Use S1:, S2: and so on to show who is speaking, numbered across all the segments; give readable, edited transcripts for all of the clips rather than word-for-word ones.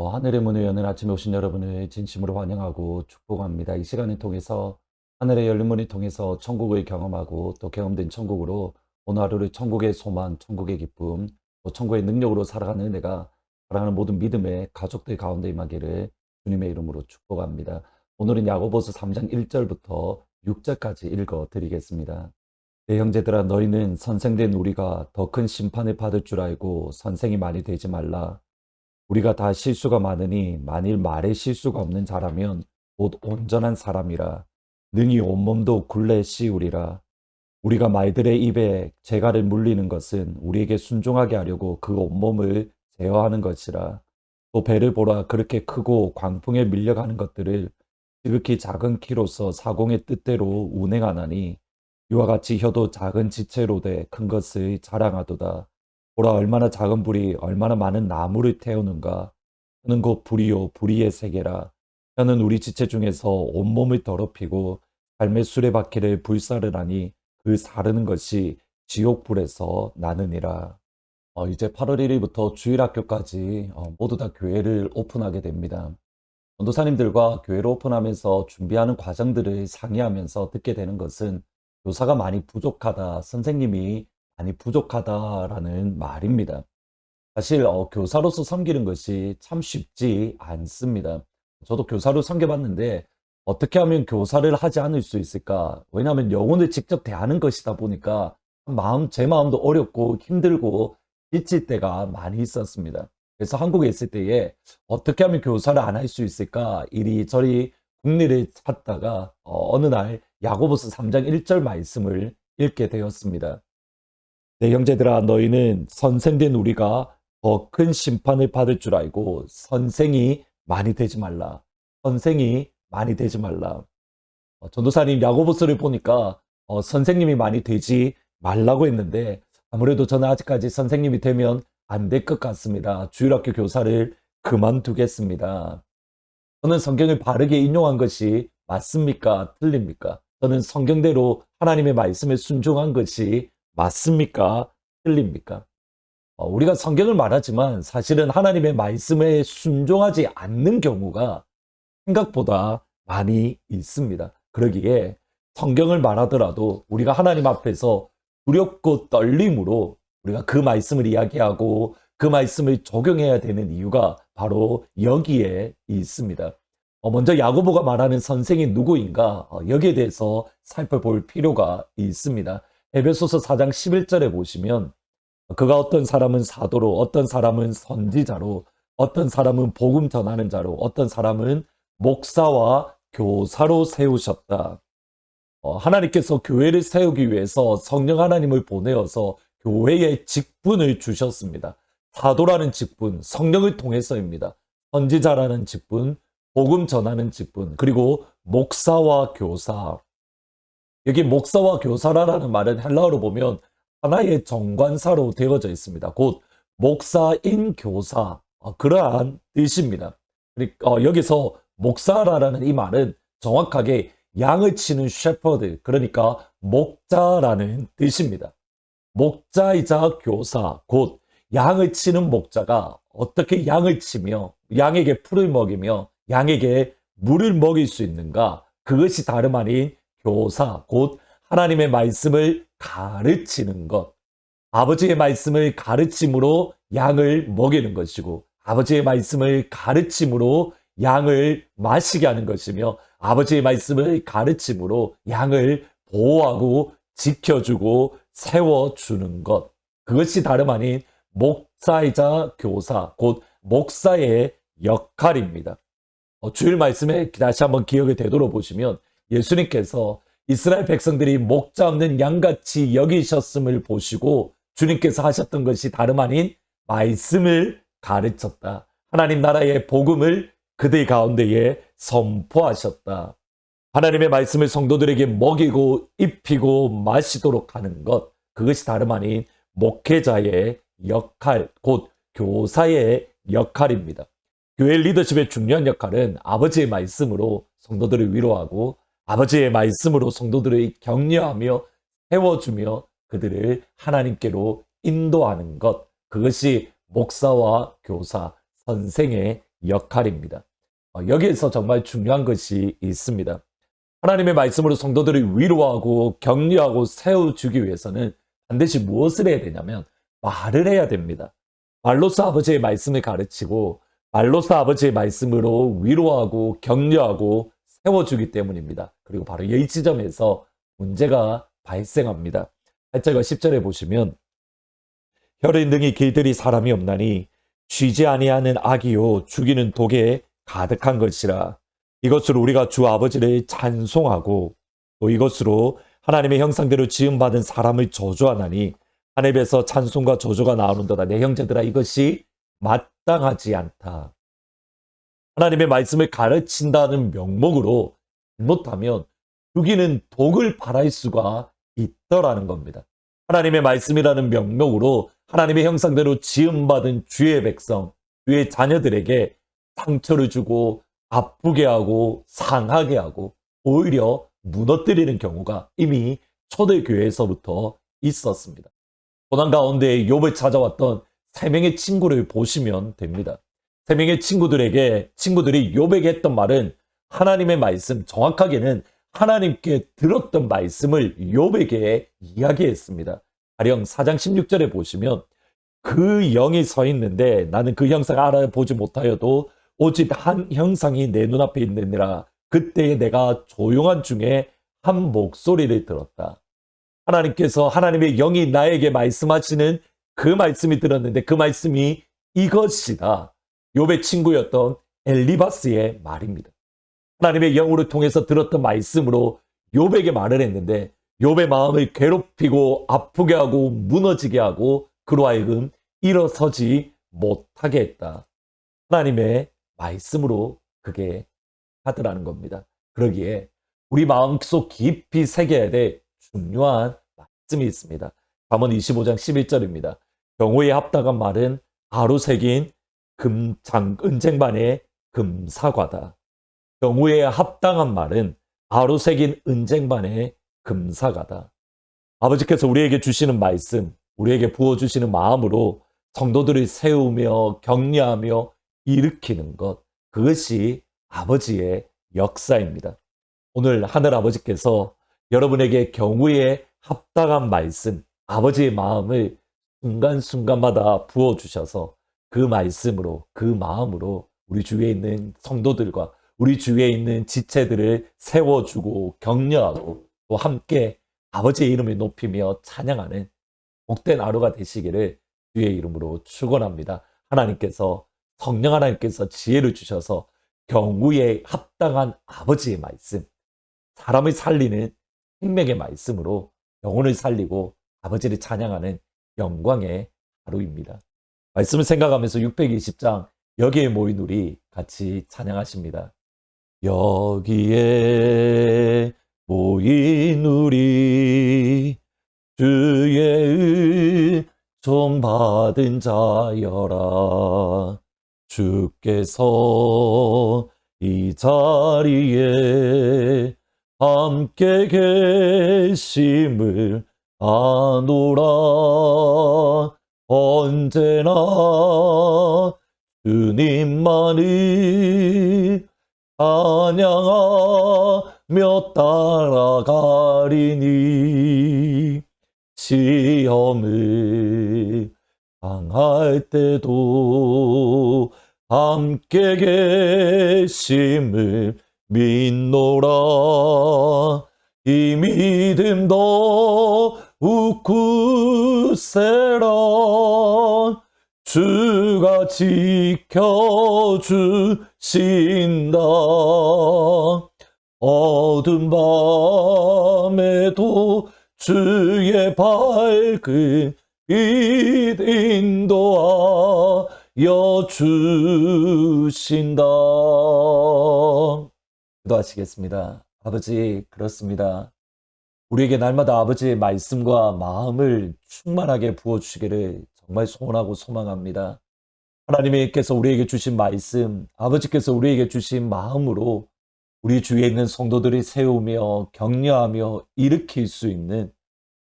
S1: 하늘의 문을 여는 아침에 오신 여러분을 진심으로 환영하고 축복합니다. 이 시간을 통해서 하늘의 열린 문을 통해서 천국을 경험하고 또 경험된 천국으로 오늘 하루를 천국의 소망, 천국의 기쁨, 또 천국의 능력으로 살아가는 내가 사랑하는 모든 믿음의 가족들 가운데 임하기를 주님의 이름으로 축복합니다. 오늘은 야고보서 3장 1절부터 6절까지 읽어 드리겠습니다. 내 형제들아 너희는 선생된 우리가 더 큰 심판을 받을 줄 알고 선생이 많이 되지 말라. 우리가 다 실수가 많으니 만일 말에 실수가 없는 자라면 곧 온전한 사람이라 능히 온몸도 굴레 씌우리라. 우리가 말들의 입에 재갈을 물리는 것은 우리에게 순종하게 하려고 그 온몸을 제어하는 것이라. 또 배를 보라. 그렇게 크고 광풍에 밀려가는 것들을 지극히 작은 키로서 사공의 뜻대로 운행하나니 이와 같이 혀도 작은 지체로 돼 큰 것을 자랑하도다. 보라, 얼마나 작은 불이 얼마나 많은 나무를 태우는가. 혀는 곧 불이요 불의의 세계라. 혀는 우리 지체 중에서 온몸을 더럽히고 삶의 수레바퀴를 불사르나니 그 사르는 것이 지옥불에서 나느니라. 이제 8월 1일부터 주일학교까지 모두 다 교회를 오픈하게 됩니다. 전도사님들과 교회를 오픈하면서 준비하는 과정들을 상의하면서 듣게 되는 것은 교사가 많이 부족하다, 선생님이 많이 부족하다라는 말입니다. 사실 교사로서 섬기는 것이 참 쉽지 않습니다. 저도 교사로 섬겨봤는데 어떻게 하면 교사를 하지 않을 수 있을까? 왜냐하면 영혼을 직접 대하는 것이다 보니까 제 마음도 어렵고 힘들고 지칠 때가 많이 있었습니다. 그래서 한국에 있을 때에 어떻게 하면 교사를 안 할 수 있을까? 이리저리 국리를 찾다가 어느 날 야고보서 3장 1절 말씀을 읽게 되었습니다. 내 형제들아 너희는 선생된 우리가 더 큰 심판을 받을 줄 알고 선생이 많이 되지 말라. 선생이 많이 되지 말라. 전도사님 야고보서를 보니까 선생님이 많이 되지 말라고 했는데 아무래도 저는 아직까지 선생님이 되면 안 될 것 같습니다. 주일학교 교사를 그만두겠습니다. 저는 성경을 바르게 인용한 것이 맞습니까? 틀립니까? 저는 성경대로 하나님의 말씀에 순종한 것이 맞습니까? 틀립니까? 우리가 성경을 말하지만 사실은 하나님의 말씀에 순종하지 않는 경우가 생각보다 많이 있습니다. 그러기에 성경을 말하더라도 우리가 하나님 앞에서 두렵고 떨림으로 우리가 그 말씀을 이야기하고 그 말씀을 적용해야 되는 이유가 바로 여기에 있습니다. 먼저 야고보가 말하는 선생이 누구인가 여기에 대해서 살펴볼 필요가 있습니다. 에베소서 4장 11절에 보시면 그가 어떤 사람은 사도로, 어떤 사람은 선지자로, 어떤 사람은 복음 전하는 자로, 어떤 사람은 목사와 교사로 세우셨다. 하나님께서 교회를 세우기 위해서 성령 하나님을 보내어서 교회의 직분을 주셨습니다. 사도라는 직분, 성령을 통해서입니다. 선지자라는 직분, 복음 전하는 직분, 그리고 목사와 교사. 여기 목사와 교사라는 말은 헬라어로 보면 하나의 정관사로 되어져 있습니다. 곧 목사인 교사, 그러한 뜻입니다. 여기서 목사라는 이 말은 정확하게 양을 치는 셰퍼드, 그러니까 목자라는 뜻입니다. 목자이자 교사, 곧 양을 치는 목자가 어떻게 양을 치며 양에게 풀을 먹이며 양에게 물을 먹일 수 있는가? 그것이 다름 아닌 교사, 곧 하나님의 말씀을 가르치는 것. 아버지의 말씀을 가르침으로 양을 먹이는 것이고 아버지의 말씀을 가르침으로 양을 마시게 하는 것이며 아버지의 말씀을 가르침으로 양을 보호하고 지켜주고 세워주는 것. 그것이 다름 아닌 목사이자 교사, 곧 목사의 역할입니다. 주일 말씀에 다시 한번 기억을 되돌아보시면 예수님께서 이스라엘 백성들이 목자 없는 양같이 여기셨음을 보시고 주님께서 하셨던 것이 다름 아닌 말씀을 가르쳤다. 하나님 나라의 복음을 그들 가운데에 선포하셨다. 하나님의 말씀을 성도들에게 먹이고 입히고 마시도록 하는 것. 그것이 다름 아닌 목회자의 역할, 곧 교사의 역할입니다. 교회 리더십의 중요한 역할은 아버지의 말씀으로 성도들을 위로하고 아버지의 말씀으로 성도들을 격려하며 세워주며 그들을 하나님께로 인도하는 것. 그것이 목사와 교사, 선생의 역할입니다. 여기에서 정말 중요한 것이 있습니다. 하나님의 말씀으로 성도들을 위로하고 격려하고 세워주기 위해서는 반드시 무엇을 해야 되냐면 말을 해야 됩니다. 말로써 아버지의 말씀을 가르치고 말로써 아버지의 말씀으로 위로하고 격려하고 세워주기 때문입니다. 그리고 바로 이 지점에서 문제가 발생합니다. 8절과 10절에 보시면 혀를 능히 길들이 사람이 없나니 쉬지 아니하는 악이요 죽이는 독에 가득한 것이라. 이것으로 우리가 주 아버지를 찬송하고 또 이것으로 하나님의 형상대로 지음받은 사람을 저주하나니 하늘에서 찬송과 저주가 나오는도다. 내 형제들아, 이것이 마땅하지 않다. 하나님의 말씀을 가르친다는 명목으로 잘못하면 죽이는 독을 발할 수가 있더라는 겁니다. 하나님의 말씀이라는 명목으로 하나님의 형상대로 지음받은 주의 백성, 주의 자녀들에게 상처를 주고 아프게 하고 상하게 하고 오히려 무너뜨리는 경우가 이미 초대교회에서부터 있었습니다. 고난 가운데 욥을 찾아왔던 세 명의 친구를 보시면 됩니다. 세 명의 친구들이 욥에게 했던 말은 하나님의 말씀, 정확하게는 하나님께 들었던 말씀을 욥에게 이야기했습니다. 가령 4장 16절에 보시면 그 영이 서 있는데 나는 그 형상을 알아보지 못하여도 오직 한 형상이 내 눈앞에 있느니라. 그때에 내가 조용한 중에 한 목소리를 들었다. 하나님께서 하나님의 영이 나에게 말씀하시는 그 말씀이 들었는데 그 말씀이 이것이다. 욥의 친구였던 엘리바스의 말입니다. 하나님의 영으로 통해서 들었던 말씀으로 욥에게 말을 했는데 욥의 마음을 괴롭히고 아프게 하고 무너지게 하고 그로 하여금 일어서지 못하게 했다. 하나님의 말씀으로 그게 하더라는 겁니다. 그러기에 우리 마음속 깊이 새겨야 될 중요한 말씀이 있습니다. 잠언 25장 11절입니다. 경우에 합당한 말은 아로 새긴 은쟁반의 금사과다. 경우에 합당한 말은 아로 새긴 은쟁반의 금사과다. 아버지께서 우리에게 주시는 말씀, 우리에게 부어주시는 마음으로 성도들을 세우며 격려하며 일으키는 것, 그것이 아버지의 역사입니다. 오늘 하늘 아버지께서 여러분에게 경우에 합당한 말씀, 아버지의 마음을 순간순간마다 부어주셔서 그 말씀으로, 그 마음으로 우리 주위에 있는 성도들과 우리 주위에 있는 지체들을 세워주고 격려하고 또 함께 아버지의 이름을 높이며 찬양하는 복된 하루가 되시기를 주의 이름으로 축원합니다. 하나님께서 성령 하나님께서 지혜를 주셔서 경우에 합당한 아버지의 말씀, 사람을 살리는 생명의 말씀으로 영혼을 살리고 아버지를 찬양하는 영광의 하루입니다. 말씀을 생각하면서 620장 여기에 모인 우리 같이 찬양하십니다. 여기에 모인 우리 주의 좀 받은 자여라. 주께서 이 자리에 함께 계심을 아노라. 언제나 주님만을 찬양하며 따라가리니 시험을 당할 때도 함께 계심을 믿노라. 이 믿음도 굳세라. 주가 지켜주신다. 어두운 밤에도 주의 밝은 빛 인도하여 주신다. 기도하시겠습니다. 아버지, 그렇습니다. 우리에게 날마다 아버지의 말씀과 마음을 충만하게 부어주시기를 정말 소원하고 소망합니다. 하나님께서 우리에게 주신 말씀, 아버지께서 우리에게 주신 마음으로 우리 주위에 있는 성도들이 세우며 격려하며 일으킬 수 있는,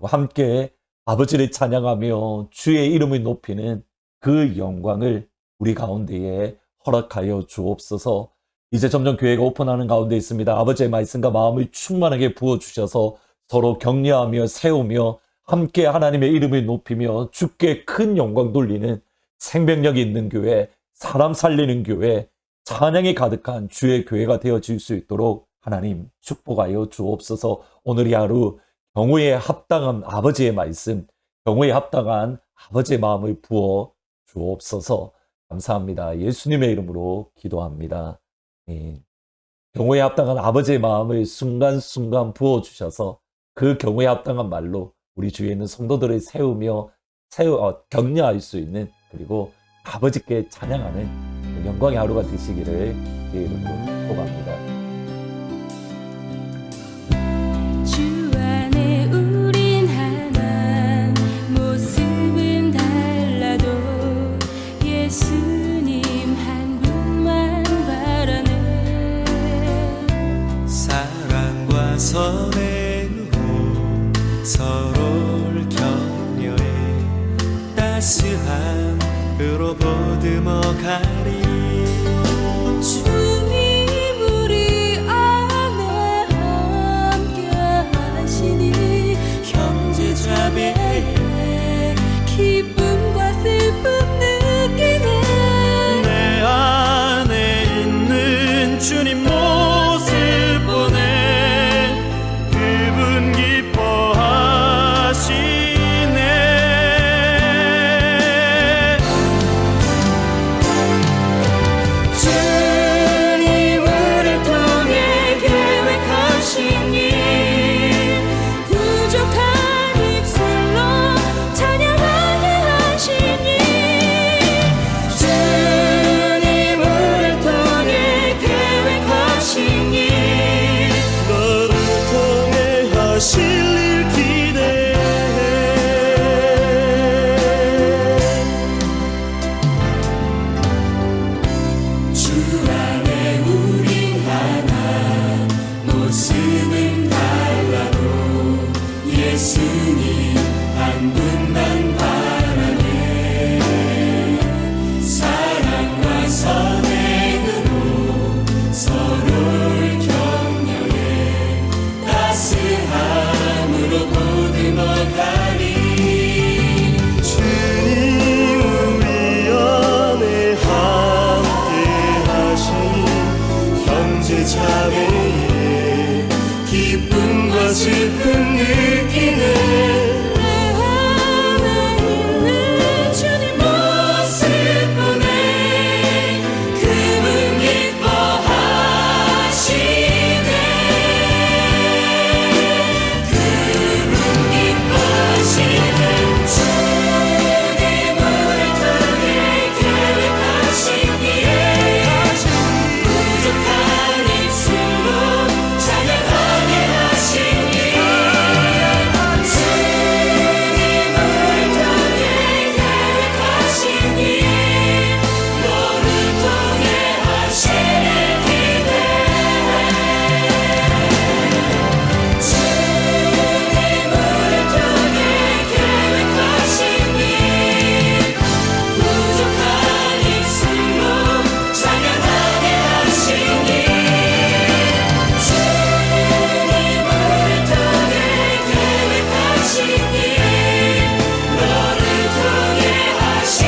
S1: 함께 아버지를 찬양하며 주의 이름을 높이는 그 영광을 우리 가운데에 허락하여 주옵소서. 이제 점점 교회가 오픈하는 가운데 있습니다. 아버지의 말씀과 마음을 충만하게 부어주셔서 서로 격려하며 세우며 함께 하나님의 이름을 높이며 주께 큰 영광 돌리는 생명력이 있는 교회, 사람 살리는 교회, 찬양이 가득한 주의 교회가 되어질 수 있도록 하나님 축복하여 주옵소서. 오늘 이 하루 경우에 합당한 아버지의 말씀, 경우에 합당한 아버지의 마음을 부어 주옵소서. 감사합니다. 예수님의 이름으로 기도합니다. 경우에 합당한 아버지의 마음을 순간순간 부어주셔서 그 경우에 합당한 말로 우리 주위에 있는 성도들을 세우며 격려할 수 있는, 그리고 아버지께 찬양하는 영광의 하루가 되시기를 예 이름으로 축복합니다.
S2: 주 안에 우린 하나, 모습은 달라도 예수님 한 분만 바라네.
S3: 사랑과 선행으로 서로를 격려해 따스함으로 보듬어 가리.
S2: 주님 우리 안에 함께 하시니
S3: 형제 자매의
S2: 기쁨과 슬픔 느끼네.
S3: 내 안에 있는 주님 모습 보내 그분 기뻐하시네. 주님을 통해 계획하신 일
S2: 부족한 입술로 찬양하게 하시니
S3: 주님을 통해 계획하신 일 너를 통해 하실 일 기대해. 주 안에 우린 하나, 모습은 달라도 예수님 한 분만 바라네. 사랑과 선행으로 서로를 격려해 따스함으로 보듬어 가리. 주님 우리 안에 함께 하시니 형제 자매의 기쁨과 슬픔 느끼네.
S2: 내 안에 있는 주님
S3: 모습 보내 그분 기뻐하시네. 그분 기뻐하시네. 주님을 통해 계획하신 일 부족한 입술로 찬양하게 하신 일 주님을 통해 계획하신 일 너를 통해 하실 기대해. 주님을 통해 계획하신 일 부족한 입술로 찬양하게 하신 일 주님을 통해 계획하신 일 너를 통해 하실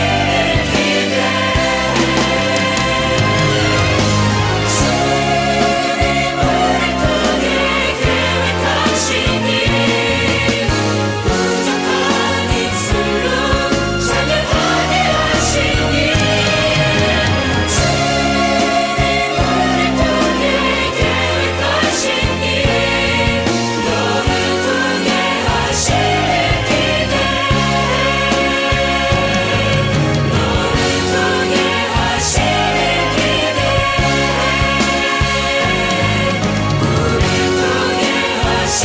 S3: 기대. 주님을 통해 계획하신 일 부족한 입술로 찬양하게 하신 일 주님을 통해 계획하신 일 너를 통해 하실 기대. 너를 통해 하실 기대. 우리 통해 하실